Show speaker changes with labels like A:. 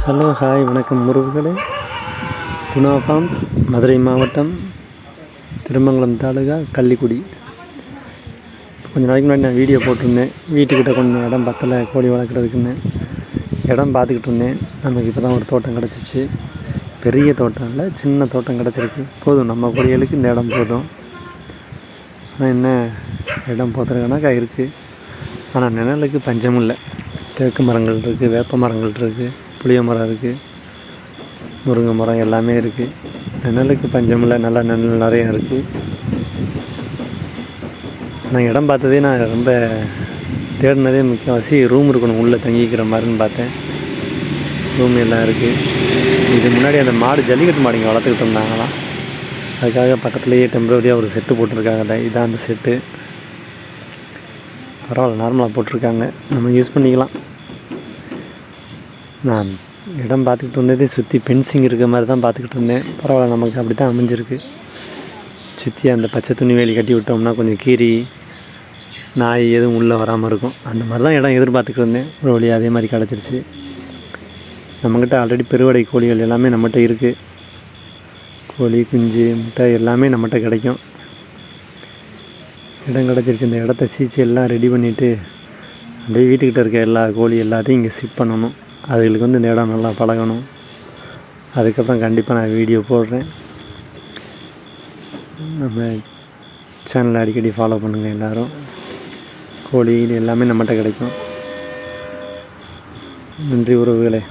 A: Hello hi வணக்கம் உறவுகளே. Guna forms, Madurai மாவட்டம், திருமங்கலம் தாலுகா, கள்ளிக்குடி. கொஞ்சம் நாளைக்கு முன்னாடி நான் வீடியோ போட்டிருந்தேன். வீட்டுக்கிட்ட கொஞ்சம் இடம் பத்தலை கோழி வளர்க்குறதுக்குன்னு இடம் பார்த்துக்கிட்டு இருந்தேன். நமக்கு இப்போ தான் ஒரு தோட்டம் கிடச்சிச்சு. பெரிய தோட்டம் இல்லை, சின்ன தோட்டம் கிடச்சிருக்கு. போதும், நம்ம கோழிகளுக்கு இந்த இடம் போதும். ஆனால் என்ன, இடம் போத்துறதுனாக்கா இருக்குது. ஆனால் நிழலுக்கு பஞ்சமும் இல்லை. தேக்கு மரங்கள் இருக்குது, வேப்ப மரங்கள் இருக்குது, புளிய மரம் இருக்குது, முருங்கை மரம் எல்லாமே இருக்குது. நிழலுக்கு பஞ்சமில்லை, நல்லா நிழல் நிறையா இருக்குது. நான் இடம் பார்த்ததே, நான் ரொம்ப தேடினதே முக்கியவாசி ரூம் இருக்கணும், உள்ளே தங்கிக்கிற மாதிரின்னு பார்த்தேன். ரூம் எல்லாம் இருக்குது. இது முன்னாடி அந்த மாடு, ஜல்லிக்கட்டு மாடு இங்கே வளர்த்துக்கிட்டு இருந்தாங்களாம். அதுக்காக பக்கத்துலேயே டெம்பரரியாக ஒரு செட்டு போட்டிருக்காங்கல்ல, இதான் அந்த செட்டு. பரவாயில்ல, நார்மலாக போட்டிருக்காங்க, நம்ம யூஸ் பண்ணிக்கலாம். நான் இடம் பார்த்துக்கிட்டு வந்ததே சுற்றி பென்சிங் இருக்கிற மாதிரி தான் பார்த்துக்கிட்டு இருந்தேன். பரவாயில்ல, நமக்கு அப்படி தான் அமைஞ்சிருக்கு. சுற்றி அந்த பச்சை துணி வேலி கட்டி விட்டோம்னா கொஞ்சம் கீரி நாய் எதுவும் உள்ளே வராமல் இருக்கும். அந்த மாதிரி தான் இடம் எதிர்பார்த்துக்கிட்டு இருந்தேன். ஒரு வழி அதே மாதிரி கிடச்சிருச்சு. நம்மக்கிட்ட ஆல்ரெடி பெருவடை கோழிகள் எல்லாமே நம்மகிட்ட இருக்குது. கோழி குஞ்சு முட்டை எல்லாமே நம்மகிட்ட கிடைக்கும். இடம் கிடச்சிருச்சு. இந்த இடத்த சீச்சு எல்லாம் ரெடி பண்ணிவிட்டு அப்படியே வீட்டுக்கிட்ட இருக்க எல்லா கோழி எல்லாத்தையும் இங்கே ஷிஃப்ட் பண்ணணும். அதுகளுக்கு இந்த இடம் நல்லா பழகணும். அதுக்கப்புறம் கண்டிப்பாக நான் வீடியோ போடுறேன். நம்ம சேனலை அடிக்கடி ஃபாலோ பண்ணுங்கள் எல்லோரும். கோழி எல்லாமே நம்மகிட்ட கிடைக்கும். நன்றி உறவுகளே.